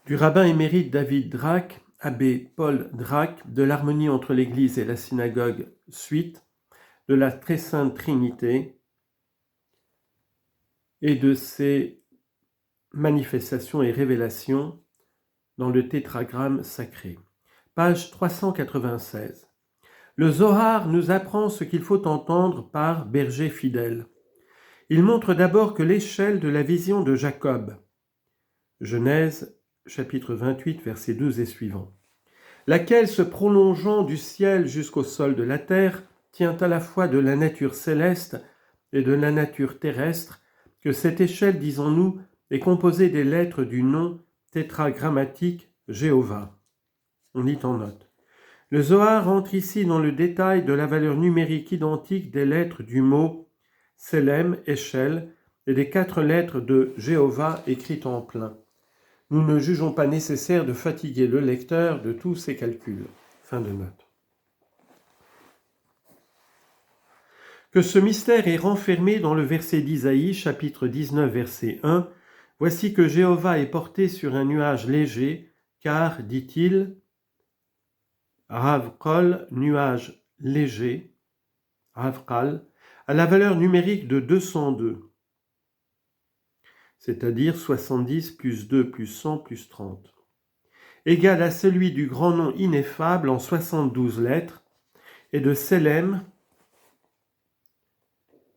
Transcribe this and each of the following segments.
du rabbin émérite David Drac, abbé Paul Drac, de l'harmonie entre l'Église et la synagogue suite, de la très sainte Trinité et de ses manifestations et révélations dans le tétragramme sacré. Page 396. Le Zohar nous apprend ce qu'il faut entendre par berger fidèle. Il montre d'abord que l'échelle de la vision de Jacob, Genèse chapitre 28, versets 12 et suivants, laquelle se prolongeant du ciel jusqu'au sol de la terre, tient à la fois de la nature céleste et de la nature terrestre, que cette échelle, disons-nous, est composée des lettres du nom tétragrammatique Jéhovah. On lit en note. Le Zohar entre ici dans le détail de la valeur numérique identique des lettres du mot Selem, échelle, et des 4 lettres de Jéhovah écrites en plein. Nous ne jugeons pas nécessaire de fatiguer le lecteur de tous ces calculs. Fin de note. Que ce mystère est renfermé dans le verset d'Isaïe, chapitre 19, verset 1. Voici que Jéhovah est porté sur un nuage léger, car, dit-il, Rav-Kol, nuage léger, Rav-Kal, à la valeur numérique de 202, c'est-à-dire 70 plus 2 plus 100 plus 30, égal à celui du grand nom ineffable en 72 lettres, et de Selem,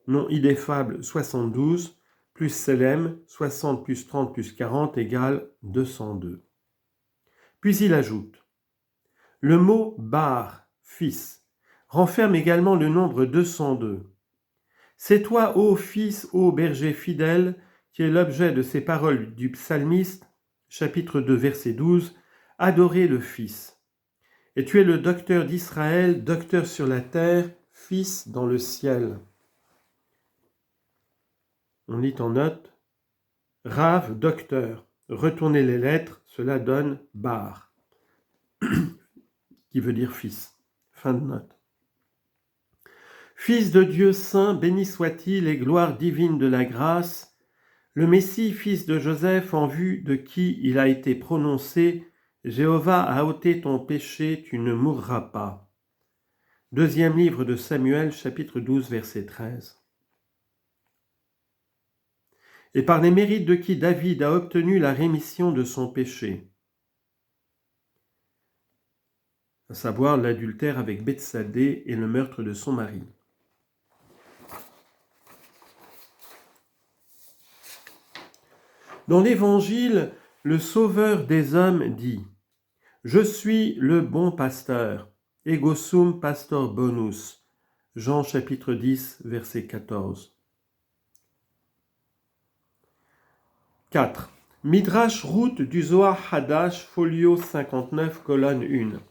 nom ineffable 72, plus Selem, 60 plus 30 plus 40 égale 202. Puis il ajoute, le mot bar, fils, renferme également le nombre 202. C'est toi, ô fils, ô berger fidèle, qui est l'objet de ces paroles du psalmiste, chapitre 2, verset 12, adorez le Fils. Et tu es le docteur d'Israël, docteur sur la terre, fils dans le ciel. On lit en note, Rav, docteur, retournez les lettres, cela donne bar, qui veut dire fils. Fin de note. Fils de Dieu saint, béni soit-il et gloire divine de la grâce, le Messie, fils de Joseph, en vue de qui il a été prononcé, Jéhovah a ôté ton péché, tu ne mourras pas. Deuxième livre de Samuel, chapitre 12, verset 13. Et par les mérites de qui David a obtenu la rémission de son péché, à savoir l'adultère avec Bethsadée et le meurtre de son mari. Dans l'Évangile, le Sauveur des hommes dit « Je suis le bon pasteur, ego sum pastor bonus » Jean chapitre 10, verset 14. 4. Midrash route du Zohar Hadash, folio 59, colonne 1.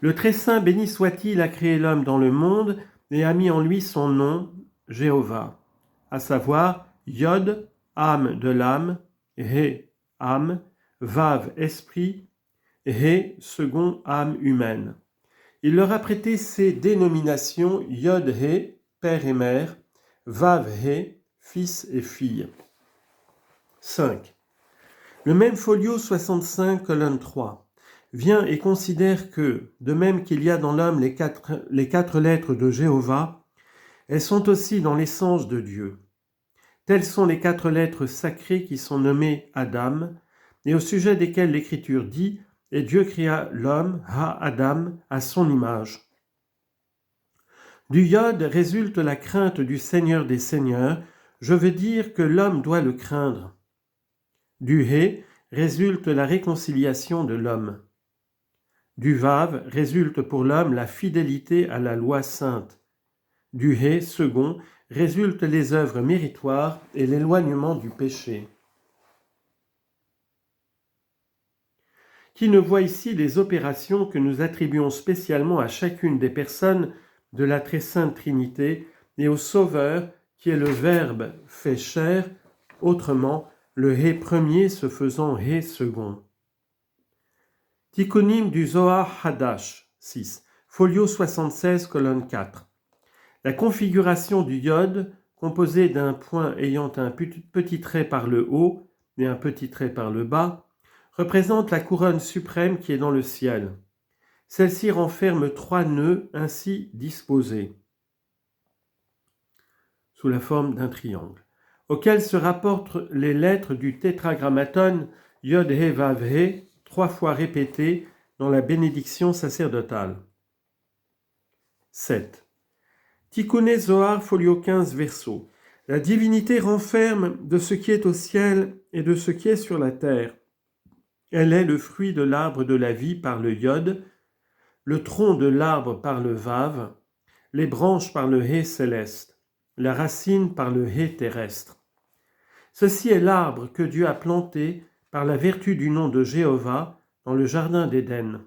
Le très saint béni soit-il a créé l'homme dans le monde et a mis en lui son nom, Jéhovah, à savoir Yod, âme de l'âme, He, âme, Vav, esprit, He, second, âme humaine. Il leur a prêté ces dénominations Yod, He, père et mère, Vav, He, fils et fille. 5. Le même folio 65, colonne 3, vient et considère que, de même qu'il y a dans l'homme les quatre lettres de Jéhovah, elles sont aussi dans l'essence de Dieu. Telles sont les 4 lettres sacrées qui sont nommées Adam, et au sujet desquelles l'Écriture dit « Et Dieu créa l'homme, Ha-Adam, à son image ». Du Yod résulte la crainte du Seigneur des Seigneurs, je veux dire que l'homme doit le craindre. Du He résulte la réconciliation de l'homme. Du Vav résulte pour l'homme la fidélité à la loi sainte. Du He, second, résultent les œuvres méritoires et l'éloignement du péché. Qui ne voit ici les opérations que nous attribuons spécialement à chacune des personnes de la très sainte Trinité et au Sauveur qui est le Verbe fait chair, autrement le He premier se faisant He second. Tikkunim du Zohar Hadash 6, folio 76, colonne 4. La configuration du Yod, composée d'un point ayant un petit trait par le haut et un petit trait par le bas, représente la couronne suprême qui est dans le ciel. Celle-ci renferme 3 nœuds ainsi disposés, sous la forme d'un triangle, auxquels se rapportent les lettres du tétragrammaton Yod He Vav He, 3 fois répétées dans la bénédiction sacerdotale. 7. Tikkun Zohar, folio 15, verso. La divinité renferme de ce qui est au ciel et de ce qui est sur la terre. Elle est le fruit de l'arbre de la vie par le Yod, le tronc de l'arbre par le Vav, les branches par le He céleste, la racine par le He terrestre. Ceci est l'arbre que Dieu a planté par la vertu du nom de Jéhovah dans le jardin d'Éden.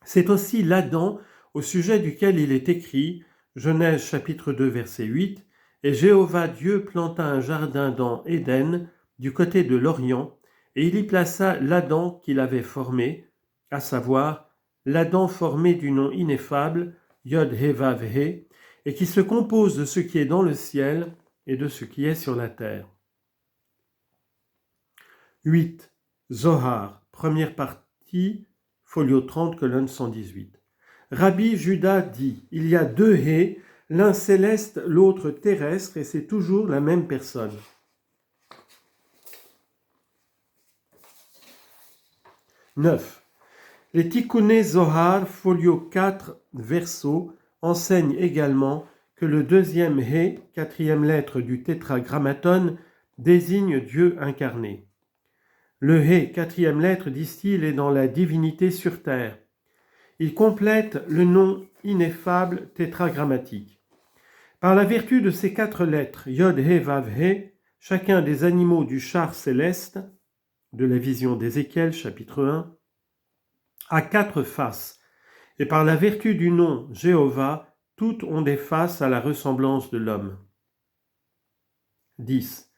C'est aussi l'Adam au sujet duquel il est écrit, Genèse chapitre 2 verset 8, « Et Jéhovah Dieu planta un jardin dans Éden, du côté de l'Orient, et il y plaça l'Adam qu'il avait formé, à savoir l'Adam formé du nom ineffable, Yod He Vav He, et qui se compose de ce qui est dans le ciel et de ce qui est sur la terre. » 8. Zohar, première partie, folio 30, colonne 118. Rabbi Juda dit, il y a 2 He, l'un céleste, l'autre terrestre, et c'est toujours la même personne. 9. Les Tikkuné Zohar, folio 4, verso, enseignent également que le 2e He, 4e lettre du tétragrammaton, désigne Dieu incarné. Le He, 4e lettre, disent-ils, est dans la divinité sur terre. Il complète le nom ineffable tétragrammatique. Par la vertu de ces 4 lettres, Yod He Vav He, chacun des animaux du char céleste, de la vision d'Ézéchiel, chapitre 1, a 4 faces, et par la vertu du nom Jéhovah, toutes ont des faces à la ressemblance de l'homme. 10.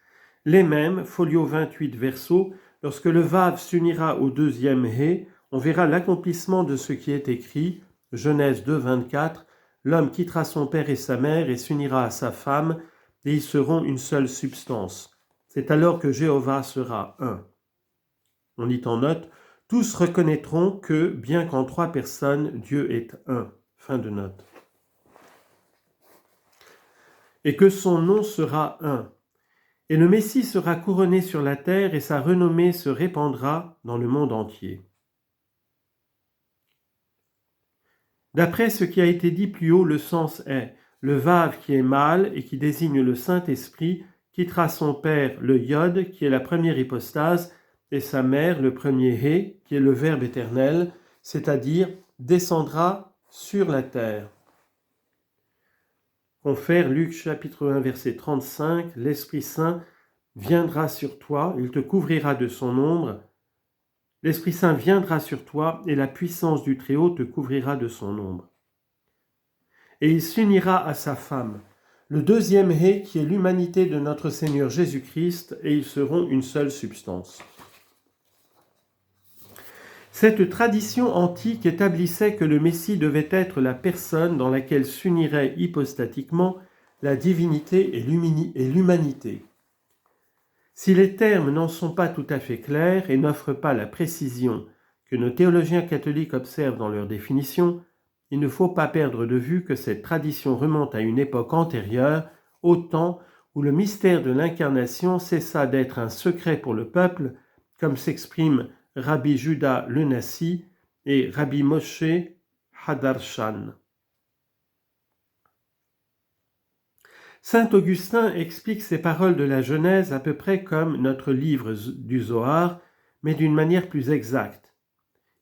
Les mêmes, folio 28 verso, lorsque le Vav s'unira au 2e He, on verra l'accomplissement de ce qui est écrit, Genèse 2, 24, l'homme quittera son père et sa mère et s'unira à sa femme, et ils seront une seule substance. C'est alors que Jéhovah sera un. On lit en note, tous reconnaîtront que, bien qu'en 3 personnes, Dieu est un. Fin de note. Et que son nom sera un. Et le Messie sera couronné sur la terre et sa renommée se répandra dans le monde entier. D'après ce qui a été dit plus haut, le sens est le Vav qui est mâle et qui désigne le Saint-Esprit quittera son père, le Yod, qui est la première hypostase, et sa mère, le premier He, qui est le Verbe éternel, c'est-à-dire descendra sur la terre. Confère Luc chapitre 1 verset 35, l'Esprit Saint viendra sur toi, il te couvrira de son ombre. L'Esprit Saint viendra sur toi et la puissance du Très-Haut te couvrira de son ombre. Et il s'unira à sa femme, le 2e He qui est l'humanité de notre Seigneur Jésus-Christ, et ils seront une seule substance. Cette tradition antique établissait que le Messie devait être la personne dans laquelle s'uniraient hypostatiquement la divinité et l'humanité. Si les termes n'en sont pas tout à fait clairs et n'offrent pas la précision que nos théologiens catholiques observent dans leur définition, il ne faut pas perdre de vue que cette tradition remonte à une époque antérieure, au temps où le mystère de l'incarnation cessa d'être un secret pour le peuple, comme s'exprime Rabbi Juda le Nassi et Rabbi Moshe Hadarshan. Saint Augustin explique ces paroles de la Genèse à peu près comme notre livre du Zohar, mais d'une manière plus exacte.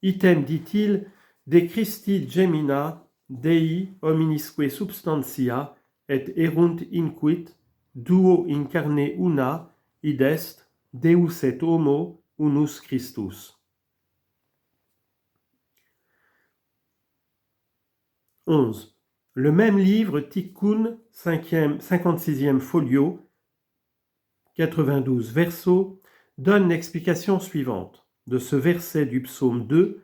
Item, dit-il, de Christi gemina Dei hominisque substantia et erunt inquit duo incarne una id est Deus et homo unus Christus. 11. Le même livre, Tikkun, 56e folio, 92 verso, donne l'explication suivante. De ce verset du psaume 2,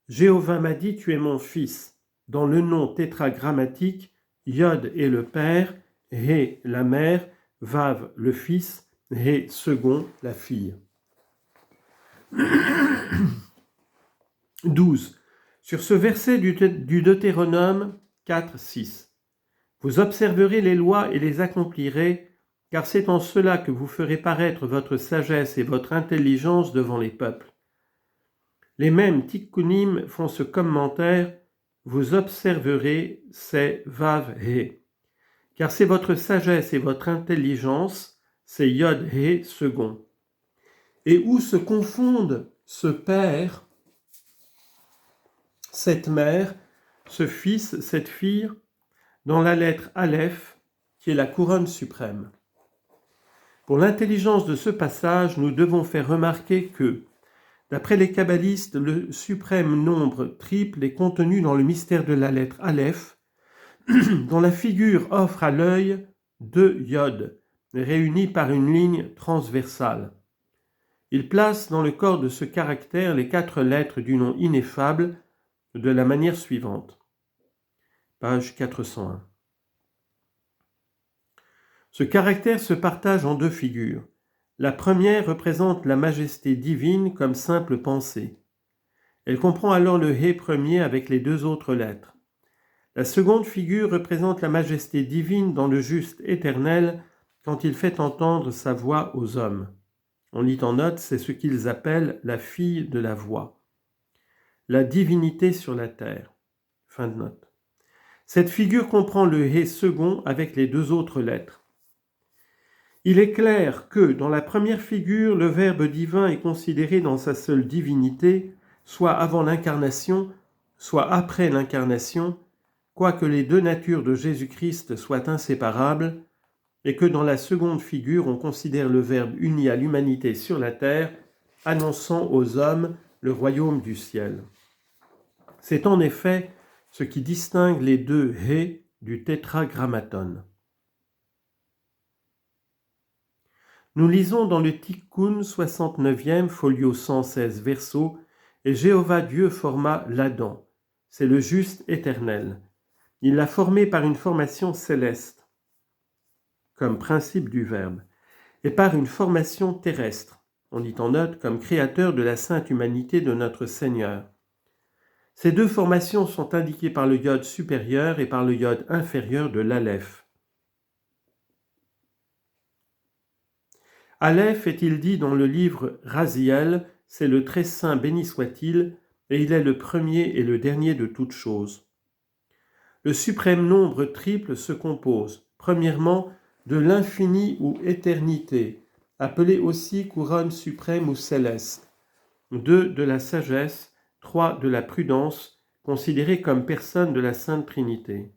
Jéhovah m'a dit, tu es mon fils. Dans le nom tétragrammatique, Yod est le père, He la mère, Vav le fils, He second la fille. 12. Sur ce verset du Deutéronome 4, 6. Vous observerez les lois et les accomplirez, car c'est en cela que vous ferez paraître votre sagesse et votre intelligence devant les peuples. Les mêmes tikkunim font ce commentaire, vous observerez, c'est vav he. Car c'est votre sagesse et votre intelligence, c'est yod he second. Et où se confondent ce père, cette mère, ce fils, cette fille, dans la lettre Aleph, qui est la couronne suprême. Pour l'intelligence de ce passage, nous devons faire remarquer que, d'après les kabbalistes, le suprême nombre triple est contenu dans le mystère de la lettre Aleph, dont la figure offre à l'œil deux yod, réunis par une ligne transversale. Il place dans le corps de ce caractère les 4 lettres du nom ineffable de la manière suivante. Page 401. Ce caractère se partage en 2 figures. La première représente la majesté divine comme simple pensée. Elle comprend alors le He premier avec les 2 autres lettres. La seconde figure représente la majesté divine dans le juste éternel quand il fait entendre sa voix aux hommes. On lit en note, c'est ce qu'ils appellent la fille de la voix. La divinité sur la terre. Fin de note. Cette figure comprend le He second avec les 2 autres lettres. Il est clair que, dans la première figure, le Verbe divin est considéré dans sa seule divinité, soit avant l'incarnation, soit après l'incarnation, quoique les 2 natures de Jésus-Christ soient inséparables, et que dans la seconde figure, on considère le Verbe uni à l'humanité sur la terre, annonçant aux hommes le royaume du ciel. C'est en effet ce qui distingue les 2 He du tétragrammaton. Nous lisons dans le Tikkun 69e, folio 116 verso, et Jéhovah Dieu forma l'Adam. C'est le juste éternel. Il l'a formé par une formation céleste, comme principe du Verbe, et par une formation terrestre, on dit en note, comme créateur de la sainte humanité de notre Seigneur. Ces 2 formations sont indiquées par le yod supérieur et par le yod inférieur de l'Aleph. Aleph, est-il dit dans le livre Raziel, c'est le très saint béni soit-il, et il est le premier et le dernier de toutes choses. Le suprême nombre triple se compose, premièrement, de l'infini ou éternité, appelée aussi couronne suprême ou céleste, 2 de la sagesse, 3 de la prudence, considérée comme personne de la Sainte Trinité.